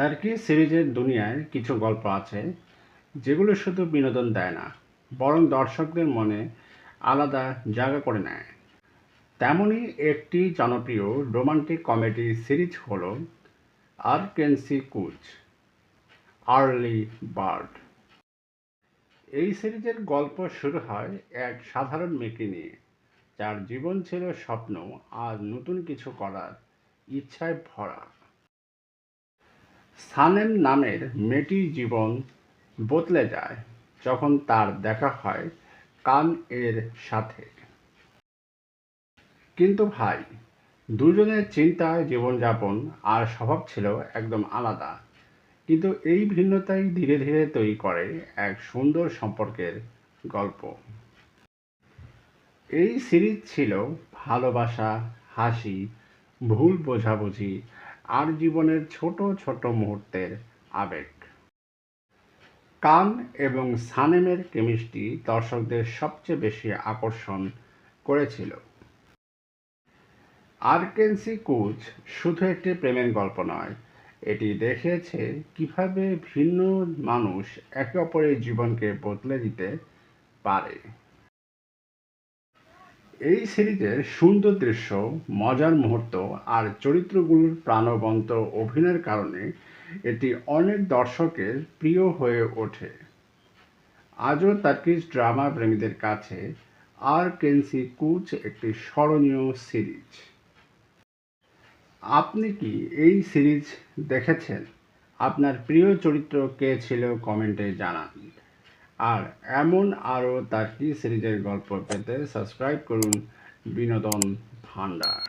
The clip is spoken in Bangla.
টার্কি সিরিজের দুনিয়ায় কিছু গল্প আছে যেগুলো শুধু বিনোদন দেয় না, বরং দর্শকদের মনে আলাদা জায়গা করে নেয়। তেমনই একটি জনপ্রিয় রোমান্টিক কমেডি সিরিজ হল আরকেনসি কুচ, আর্লি বার্ড। এই সিরিজের গল্প শুরু হয় এক সাধারণ মেয়েকে নিয়ে, যার জীবন ছিল স্বপ্ন আর নতুন কিছু করার ইচ্ছায় ভরা। সানেম নামের মেয়েটির জীবন বদলে যায় যখন তার দেখা হয় কান এর সাথে। কিন্তু ভাই, দুজনের চিন্তা, জীবনযাপন আর স্বভাব ছিল একদম আলাদা। কিন্তু এই ভিন্নতাই ধীরে ধীরে তৈরি করে এক সুন্দর সম্পর্কের গল্প। এই সিরিজ ছিল ভালোবাসা, হাসি, ভুল বোঝাবুঝি আর জীবনের ছোট ছোট মুহূর্তের আবেগ। কান এবং সানেমের কেমিস্ট্রি দর্শকদের সবচেয়ে বেশি আকর্ষণ করেছিল। আরকেনসি কুচ শুধু একটি প্রেমের গল্প নয়, এটি দেখিয়েছে কিভাবে ভিন্ন মানুষ একে অপরের জীবনকে বদলে দিতে পারে। এই সিরিজের সুন্দর দৃশ্য, মজার মুহূর্ত আর চরিত্রগুলোর প্রাণবন্ত অভিনয়ের কারণে এটি অনেক দর্শকের প্রিয় হয়ে ওঠে। আজও টার্কিশ ড্রামা প্রেমীদের কাছে আরকেনসি কুচ একটি স্মরণীয় সিরিজ। আপনি কি এই সিরিজ দেখেছেন? আপনার প্রিয় চরিত্র কে ছিল কমেন্টে জানান। আর এমন আরও টার্কি সিরিজের গল্প পেতে সাবস্ক্রাইব করুন বিনোদন ভান্ডার।